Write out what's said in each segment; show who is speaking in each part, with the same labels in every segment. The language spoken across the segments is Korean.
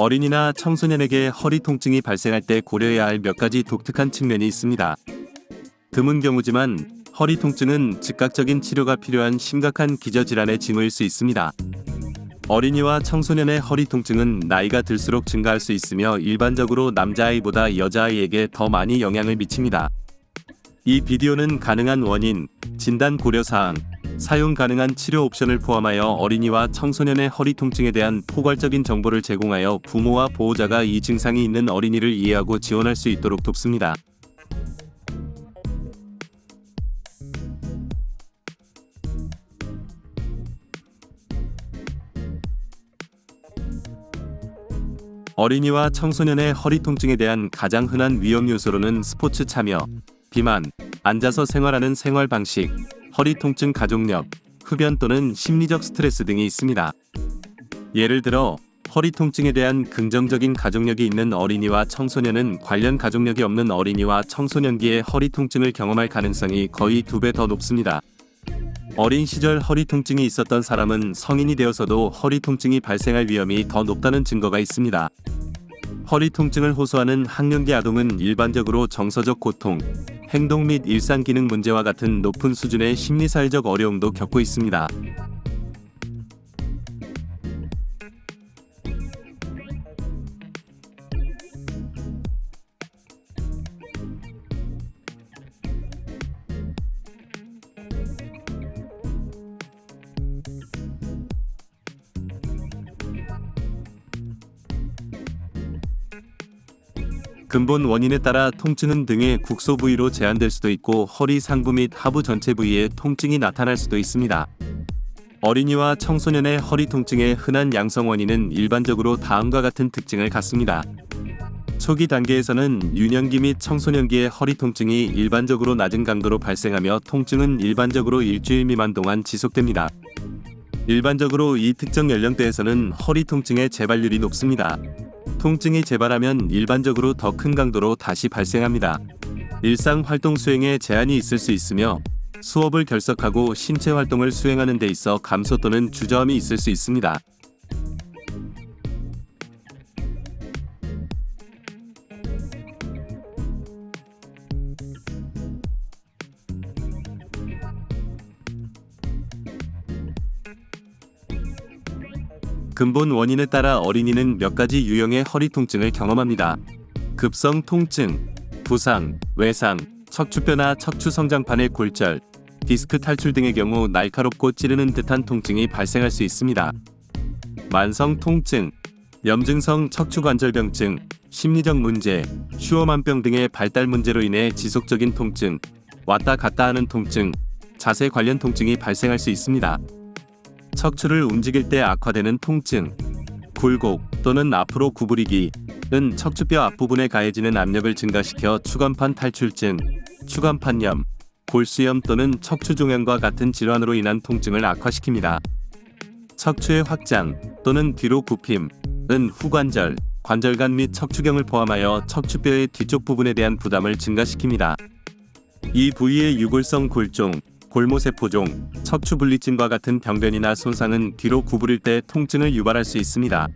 Speaker 1: 어린이나 청소년에게 허리 통증이 발생할 때 고려해야 할 몇 가지 독특한 측면이 있습니다. 드문 경우지만 허리 통증은 즉각적인 치료가 필요한 심각한 기저질환의 징후일 수 있습니다. 어린이와 청소년의 허리 통증은 나이가 들수록 증가할 수 있으며 일반적으로 남자아이보다 여자아이에게 더 많이 영향을 미칩니다. 이 비디오는 가능한 원인, 진단 고려사항, 사용 가능한 치료 옵션을 포함하여 어린이와 청소년의 허리 통증에 대한 포괄적인 정보를 제공하여 부모와 보호자가 이 증상이 있는 어린이를 이해하고 지원할 수 있도록 돕습니다. 어린이와 청소년의 허리 통증에 대한 가장 흔한 위험 요소로는 스포츠 참여, 비만, 앉아서 생활하는 생활 방식, 허리 통증 가족력, 흡연 또는 심리적 스트레스 등이 있습니다. 예를 들어 허리 통증에 대한 긍정적인 가족력이 있는 어린이와 청소년은 관련 가족력이 없는 어린이와 청소년기에 허리 통증을 경험할 가능성이 거의 2배 더 높습니다. 어린 시절 허리 통증이 있었던 사람은 성인이 되어서도 허리 통증이 발생할 위험이 더 높다는 증거가 있습니다. 허리 통증을 호소하는 학령기 아동은 일반적으로 정서적 고통, 행동 및 일상 기능 문제와 같은 높은 수준의 심리사회적 어려움도 겪고 있습니다. 근본 원인에 따라 통증은 등의 국소 부위로 제한될 수도 있고 허리 상부 및 하부 전체 부위에 통증이 나타날 수도 있습니다. 어린이와 청소년의 허리 통증의 흔한 양성 원인은 일반적으로 다음과 같은 특징을 갖습니다. 초기 단계에서는 유년기 및 청소년기의 허리 통증이 일반적으로 낮은 강도로 발생하며 통증은 일반적으로 일주일 미만 동안 지속됩니다. 일반적으로 이 특정 연령대에서는 허리 통증의 재발률이 높습니다. 통증이 재발하면 일반적으로 더 큰 강도로 다시 발생합니다. 일상 활동 수행에 제한이 있을 수 있으며 수업을 결석하고 신체 활동을 수행하는 데 있어 감소 또는 주저함이 있을 수 있습니다. 근본 원인에 따라 어린이는 몇 가지 유형의 허리 통증을 경험합니다. 급성 통증, 부상, 외상, 척추뼈나 척추 성장판의 골절, 디스크 탈출 등의 경우 날카롭고 찌르는 듯한 통증이 발생할 수 있습니다. 만성 통증, 염증성 척추관절병증, 심리적 문제, 슈어만병 등의 발달 문제로 인해 지속적인 통증, 왔다 갔다 하는 통증, 자세 관련 통증이 발생할 수 있습니다. 척추를 움직일 때 악화되는 통증, 굴곡 또는 앞으로 구부리기는 척추뼈 앞부분에 가해지는 압력을 증가시켜 추간판 탈출증, 추간판염, 골수염 또는 척추종양과 같은 질환으로 인한 통증을 악화시킵니다. 척추의 확장 또는 뒤로 굽힘은 후관절, 관절간 및 척추경을 포함하여 척추뼈의 뒤쪽 부분에 대한 부담을 증가시킵니다. 이 부위의 유골성 골종, 골모세포종, 척추분리증과 같은 병변이나 손상은 뒤로 구부릴 때 통증을 유발할 수 있습니다.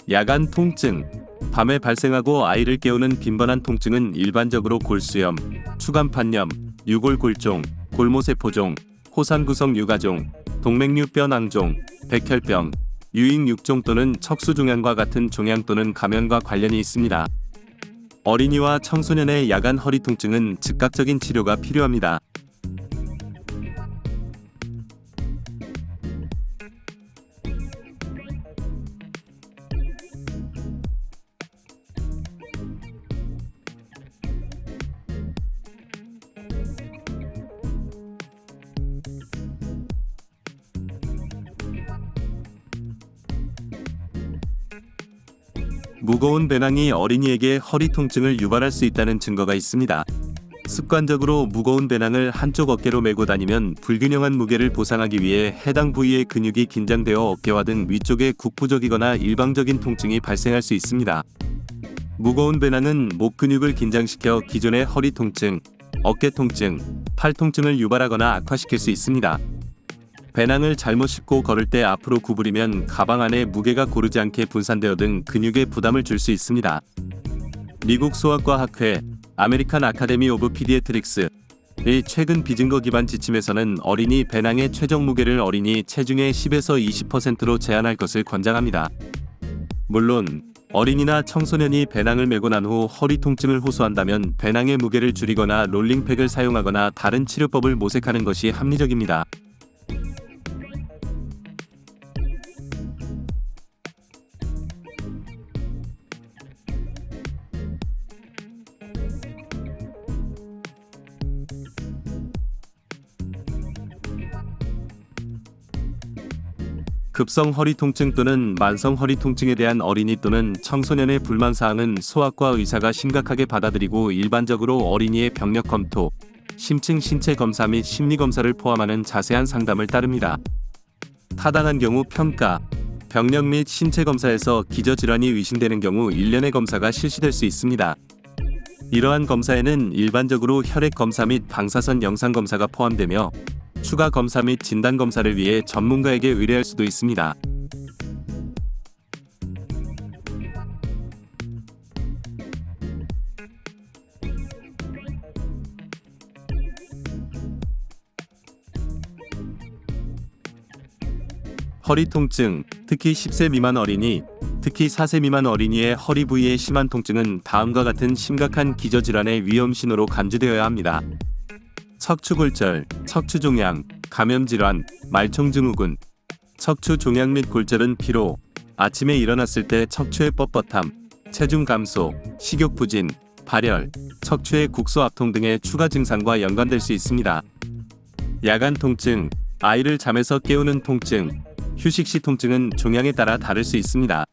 Speaker 1: 야간 통증, 밤에 발생하고 아이를 깨우는 빈번한 통증은 일반적으로 골수염, 추간판염, 유골골종, 골모세포종, 호산구성 유가종, 동맥류뼈 낭종, 백혈병, 유익육종 또는 척수종양과 같은 종양 또는 감염과 관련이 있습니다. 어린이와 청소년의 야간 허리 통증은 즉각적인 치료가 필요합니다. 무거운 배낭이 어린이에게 허리 통증을 유발할 수 있다는 증거가 있습니다. 습관적으로 무거운 배낭을 한쪽 어깨로 메고 다니면 불균형한 무게를 보상하기 위해 해당 부위의 근육이 긴장되어 어깨와 등 위쪽에 국부적이거나 일방적인 통증이 발생할 수 있습니다. 무거운 배낭은 목 근육을 긴장시켜 기존의 허리 통증, 어깨 통증, 팔 통증을 유발하거나 악화시킬 수 있습니다. 배낭을 잘못 싣고 걸을 때 앞으로 구부리면 가방 안에 무게가 고르지 않게 분산되어 등 근육에 부담을 줄 수 있습니다. 미국 소아과 학회 아메리칸 아카데미 오브 피디애트릭스의 최근 비증거 기반 지침에서는 어린이 배낭의 최적 무게를 어린이 체중의 10에서 20%로 제한할 것을 권장합니다. 물론 어린이나 청소년이 배낭을 메고 난 후 허리 통증을 호소한다면 배낭의 무게를 줄이거나 롤링팩을 사용하거나 다른 치료법을 모색하는 것이 합리적입니다. 급성 허리 통증 또는 만성 허리 통증에 대한 어린이 또는 청소년의 불만사항은 소아과 의사가 심각하게 받아들이고 일반적으로 어린이의 병력 검토, 심층 신체 검사 및 심리 검사를 포함하는 자세한 상담을 따릅니다. 타당한 경우 평가, 병력 및 신체 검사에서 기저질환이 의심되는 경우 일련의 검사가 실시될 수 있습니다. 이러한 검사에는 일반적으로 혈액 검사 및 방사선 영상 검사가 포함되며 추가 검사 및 진단 검사를 위해 전문가에게 의뢰할 수도 있습니다. 허리 통증, 특히 10세 미만 어린이, 특히 4세 미만 어린이의 허리 부위의 심한 통증은 다음과 같은 심각한 기저질환의 위험 신호로 간주되어야 합니다. 척추골절, 척추종양, 감염질환, 말총증후군. 척추종양 및 골절은 피로, 아침에 일어났을 때 척추의 뻣뻣함, 체중 감소, 식욕 부진, 발열, 척추의 국소 압통 등의 추가 증상과 연관될 수 있습니다. 야간 통증, 아이를 잠에서 깨우는 통증, 휴식 시 통증은 종양에 따라 다를 수 있습니다.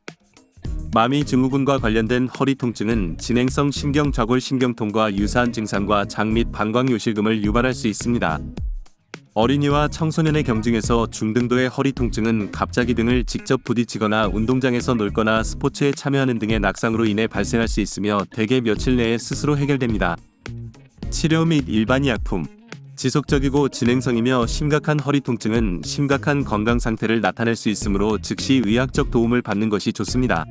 Speaker 1: 마미 증후군과 관련된 허리 통증은 진행성 신경좌골 신경통과 유사한 증상과 장 및 방광 요실금을 유발할 수 있습니다. 어린이와 청소년의 경증에서 중등도의 허리 통증은 갑자기 등을 직접 부딪히거나 운동장에서 놀거나 스포츠에 참여하는 등의 낙상으로 인해 발생할 수 있으며 대개 며칠 내에 스스로 해결됩니다. 치료 및 일반 약품. 지속적이고 진행성이며 심각한 허리 통증은 심각한 건강 상태를 나타낼 수 있으므로 즉시 의학적 도움을 받는 것이 좋습니다.